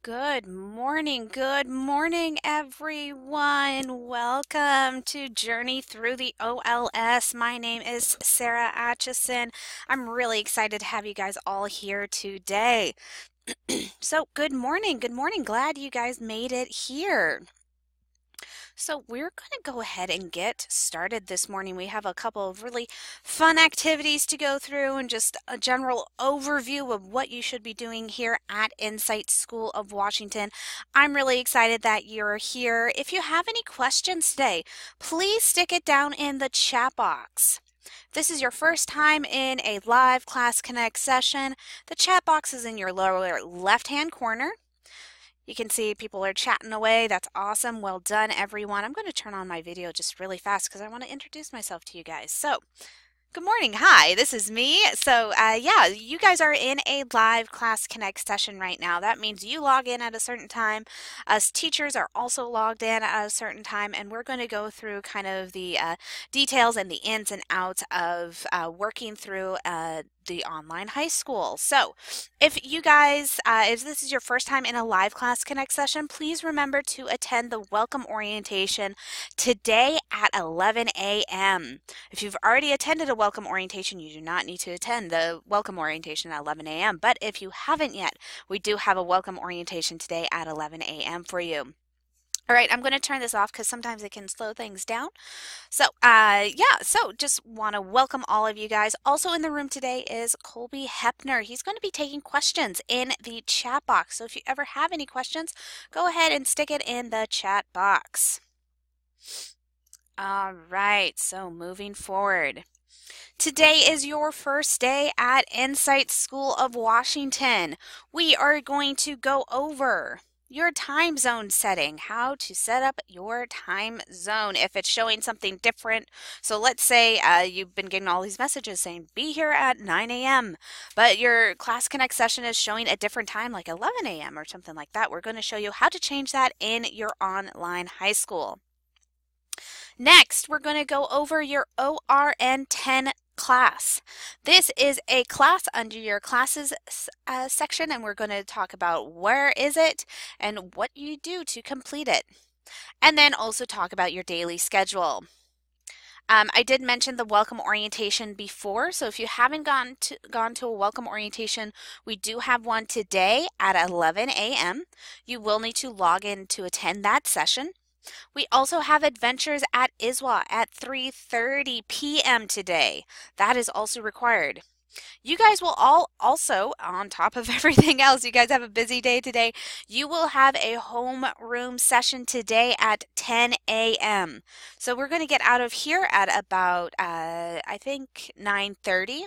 Good morning, everyone. Welcome to Journey Through the OLS. My name is Sarah Atchison. I'm really excited to have you guys all here today. So, good morning. Glad you guys made it here. So we're going to go ahead and get started this morning. We have a couple of really fun activities to go through and just a general overview of what you should be doing here at Insight School of Washington. I'm really excited that you're here. If you have any questions today, please stick it down in the chat box. If this is your first time in a live Class Connect session, the chat box is in your lower left-hand corner. You can see people are chatting away. That's awesome. Well done, everyone. I'm going to turn on my video just really fast because I want to introduce myself to you guys. So, good morning. Hi, this is me. So, yeah, you guys are in a live Class Connect session right now. That means you log in at a certain time. Us teachers are also logged in at a certain time, and we're going to go through kind of the details and the ins and outs of working through the online high school. So, if you guys, if this is your first time in a live Class Connect session, please remember to attend the welcome orientation today at 11 a.m. If you've already attended a welcome orientation, you do not need to attend the welcome orientation at 11 a.m. But if you haven't yet, we do have a welcome orientation today at 11 a.m. for you. All right, I'm going to turn this off because sometimes it can slow things down. So, yeah, so just want to welcome all of you guys. Also in the room today is Colby Hepner. He's going to be taking questions in the chat box. So if you ever have any questions, go ahead and stick it in the chat box. All right, so moving forward. Today is your first day at Insight School of Washington. We are going to go over your time zone setting, how to set up your time zone if it's showing something different. So let's say you've been getting all these messages saying be here at 9 a.m. but your Class Connect session is showing a different time like 11 a.m. or something like that. We're going to show you how to change that in your online high school. Next, we're going to go over your ORN 10 class. This is a class under your classes section, and we're going to talk about where is it and what you do to complete it. And then also talk about your daily schedule. I did mention the welcome orientation before, so if you haven't gone to a welcome orientation, we do have one today at 11 a.m. You will need to log in to attend that session. We also have Adventures at ISWA at 3:30 p.m. today. That is also required. You guys will all also, on top of everything else, you guys have a busy day today. You will have a homeroom session today at 10 a.m. So we're going to get out of here at about, I think, 9:30.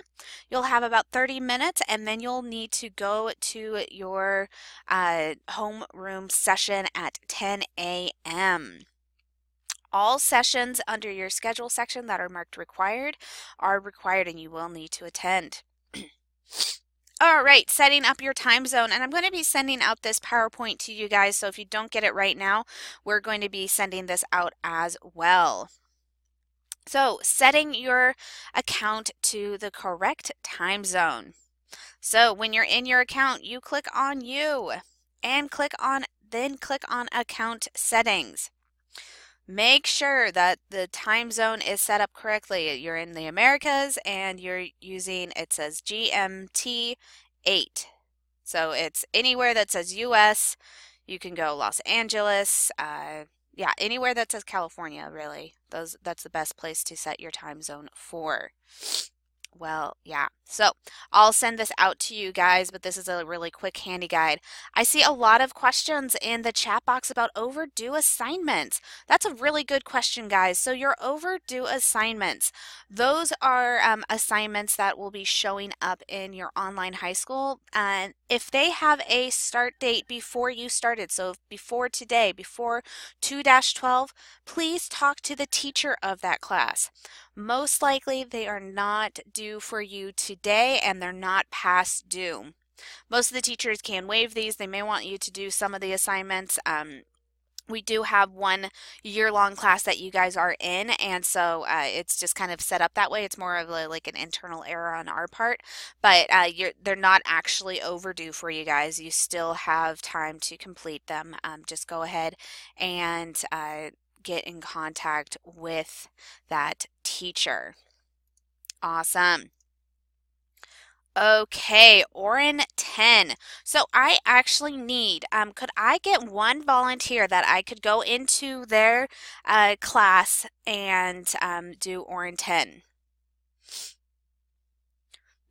You'll have about 30 minutes, and then you'll need to go to your homeroom session at 10 a.m. All sessions under your schedule section that are marked required are required and you will need to attend. All right, setting up your time zone. And I'm going to be sending out this PowerPoint to you guys. So if you don't get it right now, we're going to be sending this out as well. So setting your account to the correct time zone. So when you're in your account, you click on You and then click on Account Settings. Make sure that the time zone is set up correctly. You're in the Americas and you're using, it says GMT 8. So it's anywhere that says US. You can go Los Angeles. Yeah, anywhere that says California, really. That's the best place to set your time zone for. Well, yeah. So I'll send this out to you guys, but this is a really quick handy guide. I see a lot of questions in the chat box about overdue assignments. That's a really good question, guys. So your overdue assignments, those are assignments that will be showing up in your online high school. And if they have a start date before you started, so before today, before 2-12, please talk to the teacher of that class. Most likely they are not due for you today and they're not past due. Most of the teachers can waive these. They may want you to do some of the assignments We do have one year-long class that you guys are in, and so it's just kind of set up that way. It's more of like an internal error on our part, but they're not actually overdue for you guys. You still have time to complete them. Just go ahead and get in contact with that teacher. Awesome. Okay, Orin 10. So I actually need, could I get one volunteer that I could go into their class and do Orin 10?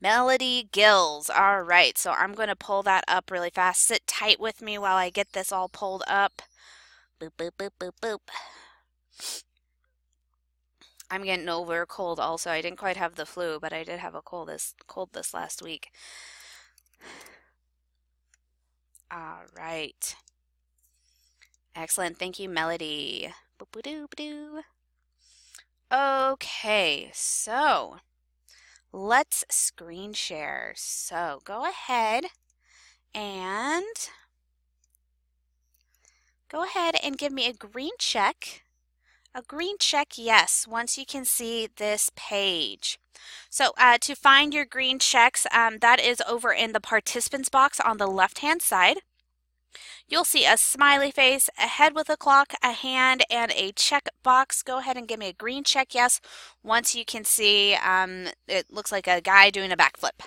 Melody Gills. All right, so I'm going to pull that up really fast. Sit tight with me while I get this all pulled up. Boop, boop, boop, boop, boop. I'm getting over a cold also. I didn't quite have the flu, but I did have a cold this last week. All right. Excellent. Thank you, Melody. Boop-a-doo-ba-doo. Okay, so let's screen share. So go ahead and give me a green check. A green check, yes, once you can see this page. So to find your green checks, that is over in the participants box on the left-hand side. You'll see a smiley face, a head with a clock, a hand, and a check box. Go ahead and give me a green check, yes, once you can see it looks like a guy doing a backflip.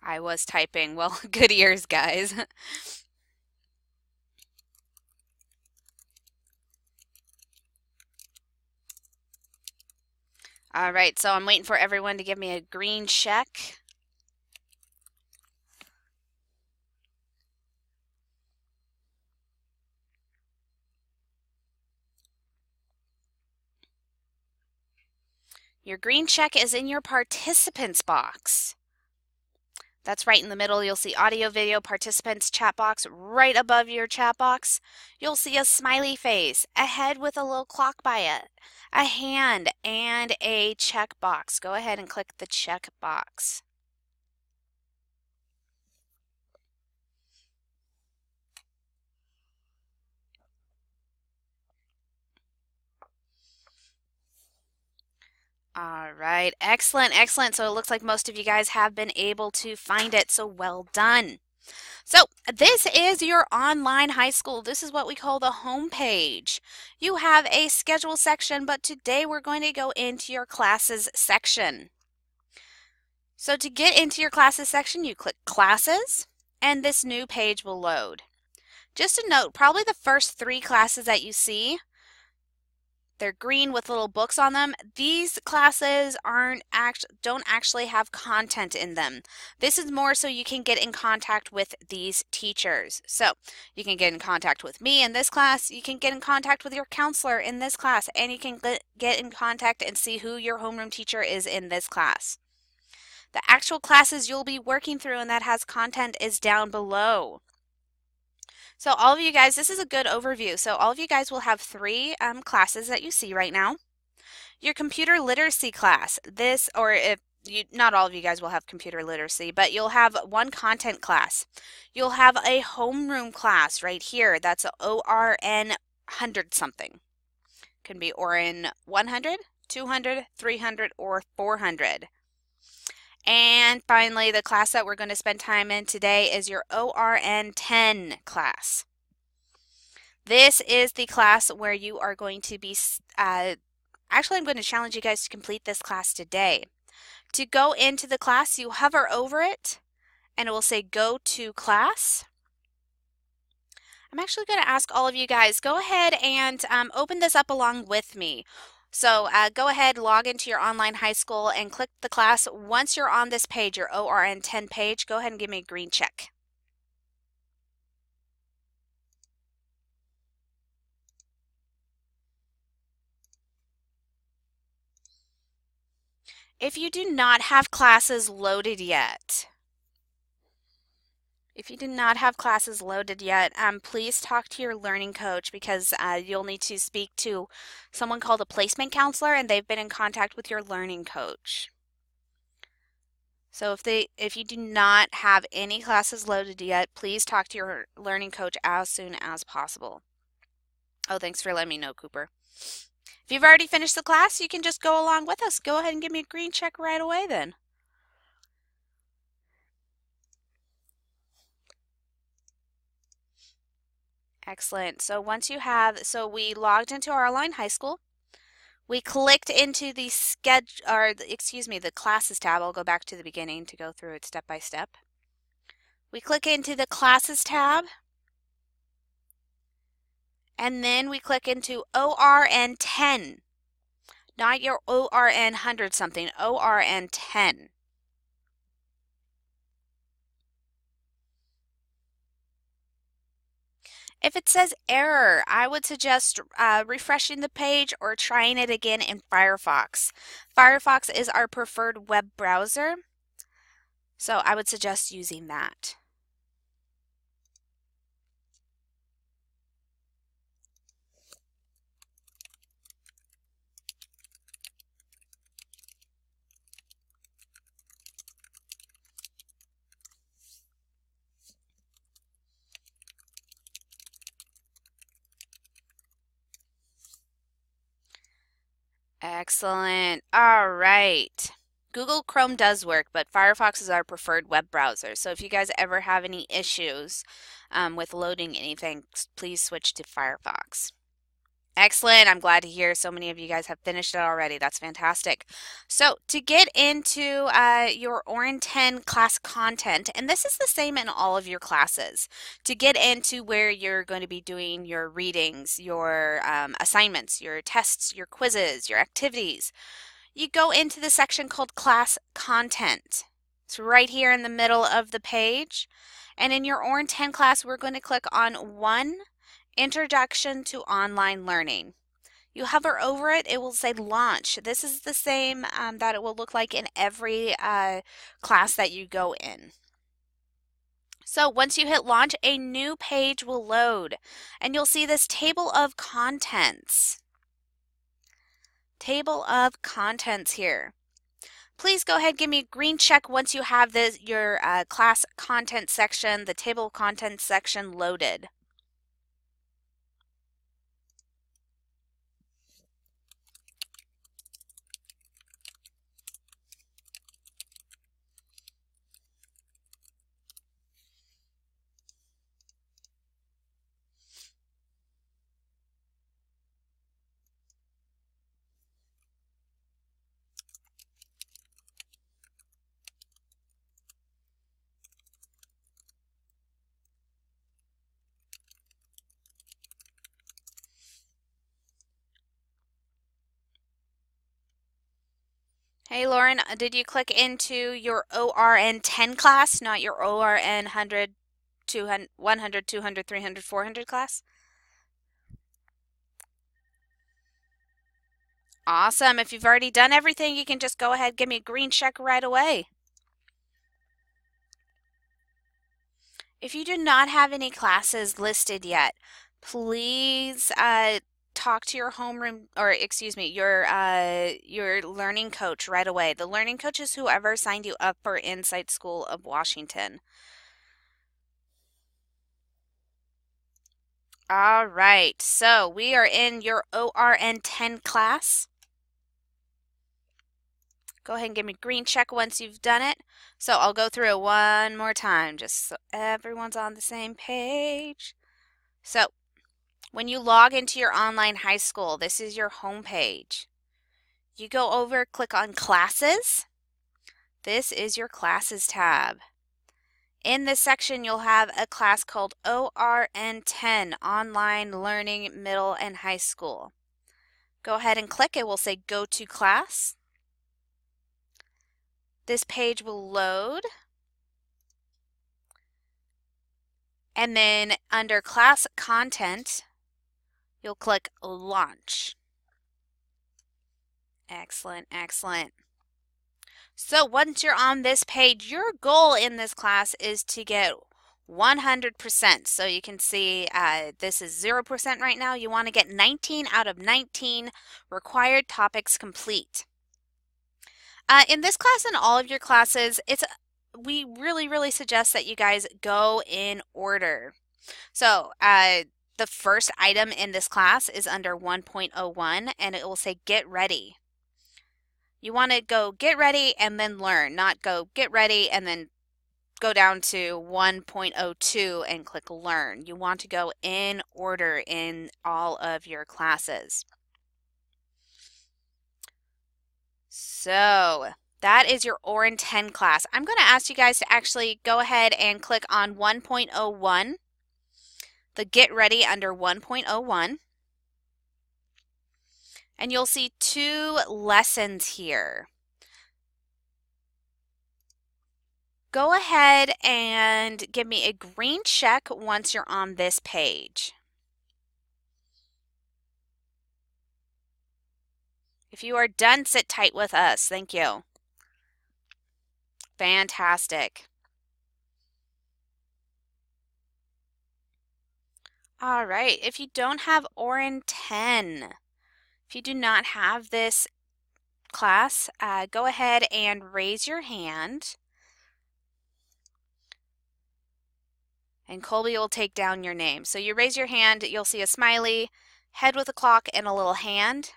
I was typing. Well, good ears, guys. All right, so I'm waiting for everyone to give me a green check. Your green check is in your participants box. That's right in the middle. You'll see audio, video, participants, chat box. Right above your chat box, you'll see a smiley face, a head with a little clock by it, a hand, and a check box. Go ahead and click the check box. All right, excellent, excellent. So it looks like most of you guys have been able to find it, so well done. So this is your online high school. This is what we call the home page. You have a schedule section, but today we're going to go into your classes section. So to get into your classes section, you click classes, and this new page will load. Just a note, probably the first 3 classes that you see, they're green with little books on them. These classes don't actually have content in them. This is more so you can get in contact with these teachers. So you can get in contact with me in this class, you can get in contact with your counselor in this class, and you can get in contact and see who your homeroom teacher is in this class. The actual classes you'll be working through and that has content is down below. So all of you guys, this is a good overview. So all of you guys will have 3 classes that you see right now. Your computer literacy class, not all of you guys will have computer literacy, but you'll have one content class. You'll have a homeroom class right here. That's a ORN 100 something. Can be ORN 100, 200, 300, or 400. And finally, the class that we're going to spend time in today is your ORN 10 class. This is the class where you are going to be, actually I'm going to challenge you guys to complete this class today. To go into the class, you hover over it and it will say go to class. I'm actually going to ask all of you guys, go ahead and open this up along with me. So go ahead, log into your online high school and click the class. Once you're on this page, your ORN 10 page, go ahead and give me a green check. If you do not have classes loaded yet, please talk to your learning coach because you'll need to speak to someone called a placement counselor, and they've been in contact with your learning coach. So if you do not have any classes loaded yet, please talk to your learning coach as soon as possible. Oh, thanks for letting me know, Cooper. If you've already finished the class, you can just go along with us. Go ahead and give me a green check right away then. Excellent. So we logged into our online high school. We clicked into the the classes tab. I'll go back to the beginning to go through it step by step. We click into the classes tab, and then we click into ORN 10, not your ORN 100 something, ORN 10. If it says error, I would suggest refreshing the page or trying it again in Firefox. Firefox is our preferred web browser, so I would suggest using that. Excellent. All right. Google Chrome does work, but Firefox is our preferred web browser. So if you guys ever have any issues with loading anything, please switch to Firefox. Excellent. I'm glad to hear so many of you guys have finished it already. That's fantastic. So to get into your ORN 10 class content, and this is the same in all of your classes, to get into where you're going to be doing your readings, your assignments, your tests, your quizzes, your activities, you go into the section called class content. It's right here in the middle of the page. And in your ORN 10 class, we're going to click on 1, Introduction to Online Learning. You hover over it, it will say launch. This is the same that it will look like in every class that you go in. So once you hit launch, a new page will load and you'll see this table of contents. Table of contents here. Please go ahead and give me a green check once you have your class content section, the table of contents section loaded. Hey Lauren, did you click into your ORN 10 class, not your ORN 100, 200, 100, 200, 300, 400 class? Awesome. If you've already done everything, you can just go ahead and give me a green check right away. If you do not have any classes listed yet, please talk to your homeroom, or excuse me, your learning coach right away. The learning coach is whoever signed you up for Insight School of Washington. All right, so we are in your ORN 10 class. Go ahead and give me a green check once you've done it. So I'll go through it one more time just so everyone's on the same page. So when you log into your online high school, this is your home page. You go over, click on Classes. This is your Classes tab. In this section, you'll have a class called ORN 10, Online Learning Middle and High School. Go ahead and click. It will say Go to Class. This page will load. And then under Class Content, you'll click Launch. Excellent, excellent. So once you're on this page, your goal in this class is to get 100%. So you can see this is 0% right now. You want to get 19 out of 19 required topics complete. In this class and all of your classes, we really suggest that you guys go in order. So the first item in this class is under 1.01 and it will say get ready. You want to go get ready and then learn, not go get ready and then go down to 1.02 and click learn. You want to go in order in all of your classes. So that is your ORAN 10 class. I'm going to ask you guys to actually go ahead and click on 1.01, the get ready under 1.01. And you'll see 2 lessons here. Go ahead and give me a green check once you're on this page. If you are done, sit tight with us. Thank you. Fantastic. All right, if you don't have ORAN 10, if you do not have this class, go ahead and raise your hand. And Colby will take down your name. So you raise your hand, you'll see a smiley, head with a clock, and a little hand.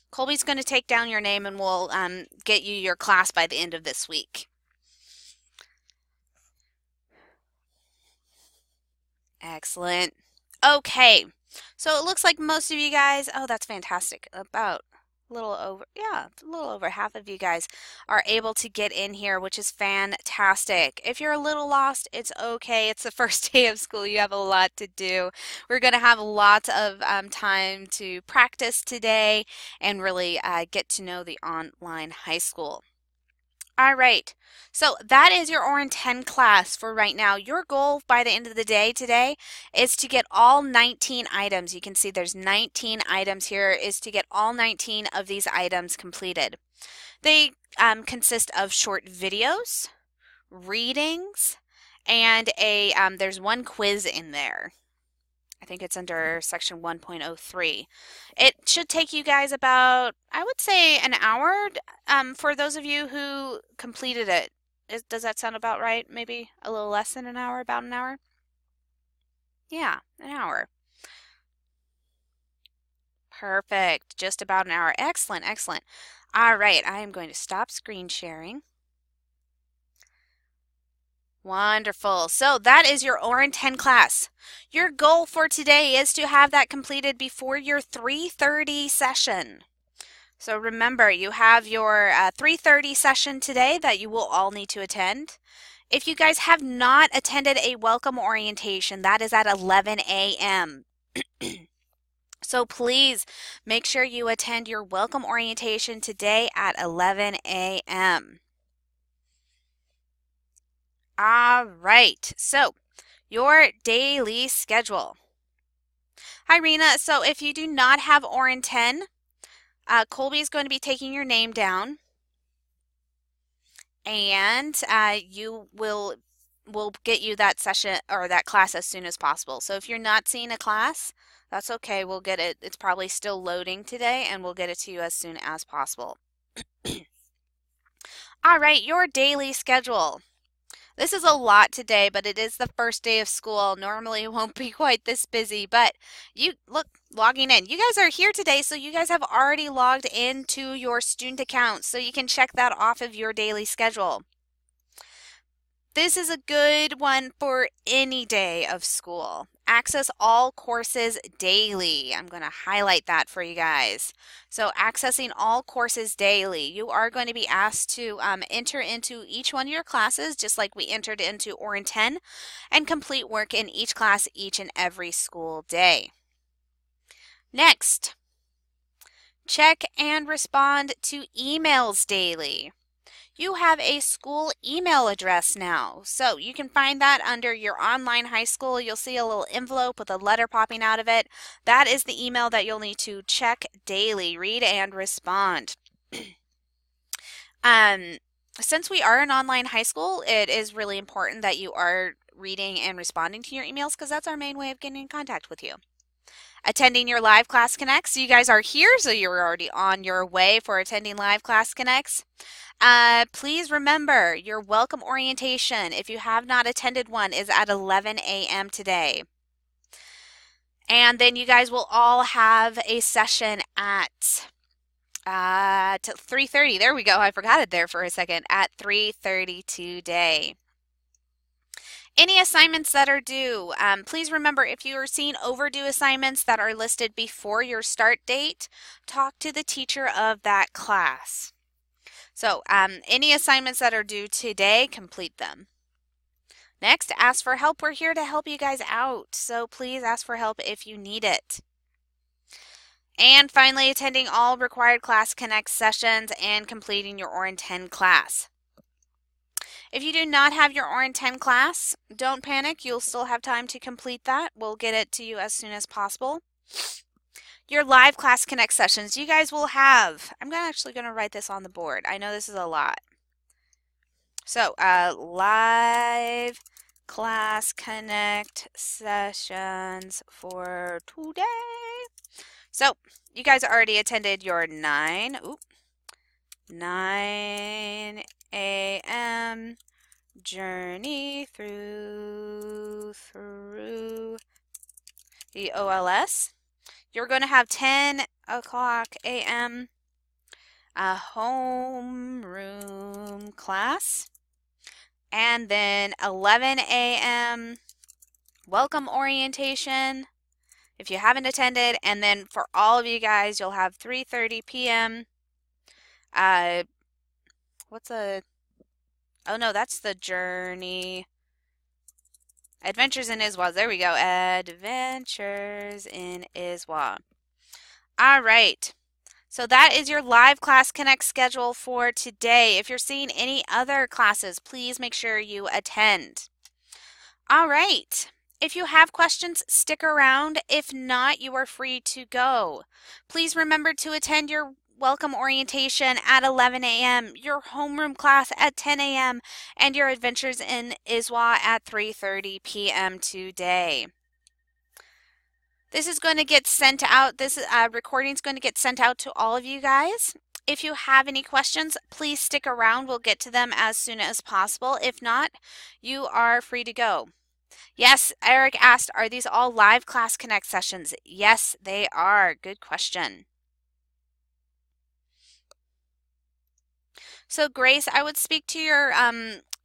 Colby's going to take down your name and we'll get you your class by the end of this week. Excellent. Okay, so it looks like most of you guys, oh, that's fantastic. About a little over half of you guys are able to get in here, which is fantastic. If you're a little lost, it's okay. It's the first day of school. You have a lot to do. We're going to have lots of time to practice today and really get to know the online high school. All right, so that is your ORAN 10 class for right now. Your goal by the end of the day today is to get all 19 items. You can see there's 19 items here, is to get all 19 of these items completed. They consist of short videos, readings, and there's one quiz in there. I think it's under section 1.03. It should take you guys about, I would say, an hour for those of you who completed it. Does that sound about right? Maybe a little less than an hour, about an hour? Yeah, an hour. Perfect, just about an hour. Excellent, excellent. All right, I am going to stop screen sharing. Wonderful. So that is your ORAN 10 class. Your goal for today is to have that completed before your 3:30 session. So remember, you have your 3:30 session today that you will all need to attend. If you guys have not attended a welcome orientation, that is at 11 a.m. So please make sure you attend your welcome orientation today at 11 a.m. All right, so your daily schedule. Hi, Rena. So if you do not have ORAN 10, Colby is going to be taking your name down, and we'll get you that session or that class as soon as possible. So if you're not seeing a class, that's okay. We'll get it. It's probably still loading today, and we'll get it to you as soon as possible. All right, your daily schedule. This is a lot today, but it is the first day of school. Normally it won't be quite this busy, but you look, logging in. You guys are here today, so you guys have already logged into your student account, so you can check that off of your daily schedule. This is a good one for any day of school. Access all courses daily. I'm going to highlight that for you guys. So accessing all courses daily. You are going to be asked to enter into each one of your classes, just like we entered into ORAN 10, and complete work in each class each and every school day. Next, check and respond to emails daily. You have a school email address now. So you can find that under your online high school. You'll see a little envelope with a letter popping out of it. That is the email that you'll need to check daily, read and respond. Um, since we are an online high school, it is really important that you are reading and responding to your emails because that's our main way of getting in contact with you. Attending your live class connects. You guys are here, so you're already on your way for attending live class connects. Please remember your welcome orientation, if you have not attended one, is at 11 a.m. today. And then you guys will all have a session at 3:30. There we go. I forgot it there for a second. At 3:30 today. Any assignments that are due, please remember if you are seeing overdue assignments that are listed before your start date, talk to the teacher of that class. So any assignments that are due today, complete them. Next, ask for help. We're here to help you guys out, so please ask for help if you need it. And finally, attending all required Class Connect sessions and completing your ORIN 10 class. If you do not have your ORIN 10 class, don't panic. You'll still have time to complete that. We'll get it to you as soon as possible. Your live Class Connect sessions, you guys will have, I'm actually going to write this on the board. I know this is a lot. So, live Class Connect sessions for today. So, you guys already attended your 9 a.m. journey through the OLS. You're going to have 10 o'clock a.m. a homeroom class. And then 11 a.m. welcome orientation if you haven't attended. And then for all of you guys, you'll have 3:30 p.m. Oh no, that's the journey. Adventures in ISWA. There we go. Adventures in ISWA. All right. So that is your live Class Connect schedule for today. If you're seeing any other classes, please make sure you attend. All right. If you have questions, stick around. If not, you are free to go. Please remember to attend your welcome orientation at 11 a.m., your homeroom class at 10 a.m., and your Adventures in ISWA at 3:30 p.m. today. This is going to get sent out. This recording is going to get sent out to all of you guys. If you have any questions, please stick around. We'll get to them as soon as possible. If not, you are free to go. Yes, Eric asked, are these all live Class Connect sessions? Yes, they are. Good question. So Grace, I would speak to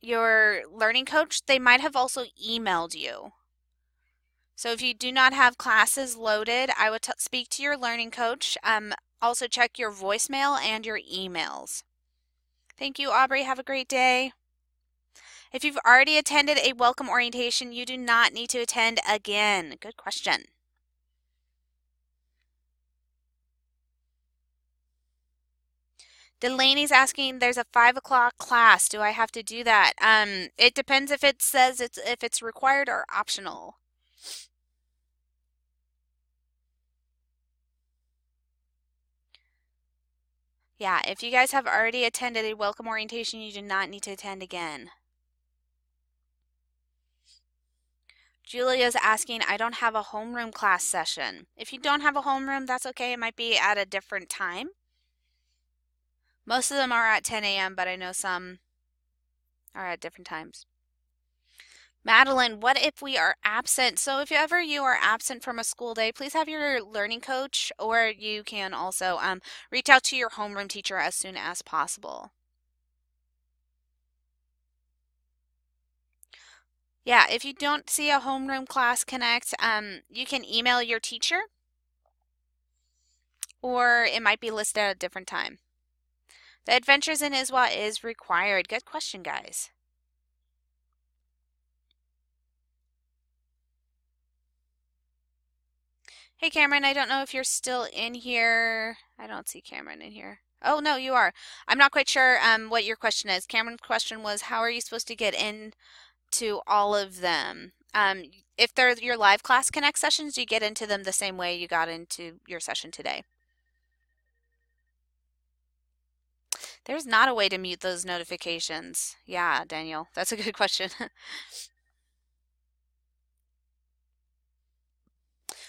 your learning coach. They might have also emailed you. So if you do not have classes loaded, I would speak to your learning coach. Also check your voicemail and your emails. Thank you, Aubrey. Have a great day. If you've already attended a welcome orientation, you do not need to attend again. Good question. Delaney's asking, there's a 5 o'clock class. Do I have to do that? It depends if it says if it's required or optional. Yeah, if you guys have already attended a welcome orientation, you do not need to attend again. Julia's asking, I don't have a homeroom class session. If you don't have a homeroom, that's okay. It might be at a different time. Most of them are at 10 a.m., but I know some are at different times. Madeline, what if we are absent? So if ever you are absent from a school day, please have your learning coach, or you can also reach out to your homeroom teacher as soon as possible. Yeah, if you don't see a homeroom class connect, you can email your teacher, or it might be listed at a different time. The Adventures in ISWA is required. Good question, guys. Hey, Cameron, I don't know if you're still in here. I don't see Cameron in here. Oh, no, you are. I'm not quite sure what your question is. Cameron's question was, how are you supposed to get into all of them? If they're your live class connect sessions, you get into them the same way you got into your session today. There's not a way to mute those notifications. Yeah, Daniel, that's a good question.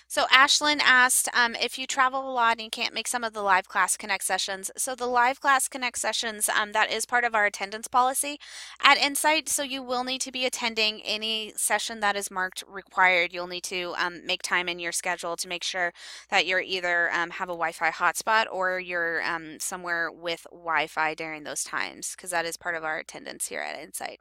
So Ashlyn asked if you travel a lot and you can't make some of the live class connect sessions. So the live class connect sessions, that is part of our attendance policy at Insight. So you will need to be attending any session that is marked required. You'll need to make time in your schedule to make sure that you're either have a Wi-Fi hotspot or you're somewhere with Wi-Fi during those times, because that is part of our attendance here at Insight.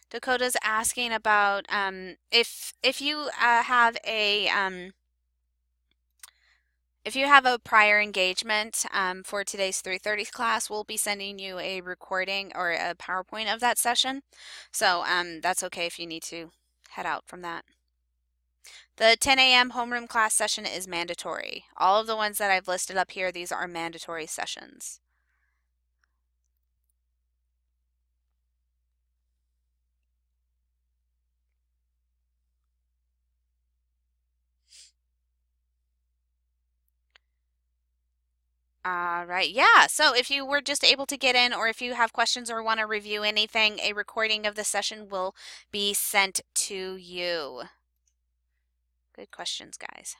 Dakota's asking about if you have a if you have a prior engagement for today's 3:30 class, we'll be sending you a recording or a PowerPoint of that session. So that's okay if you need to head out from that. The 10 a.m. homeroom class session is mandatory. All of the ones that I've listed up here, these are mandatory sessions. All right. Yeah. So if you were just able to get in, or if you have questions or want to review anything, a recording of the session will be sent to you. Good questions, guys.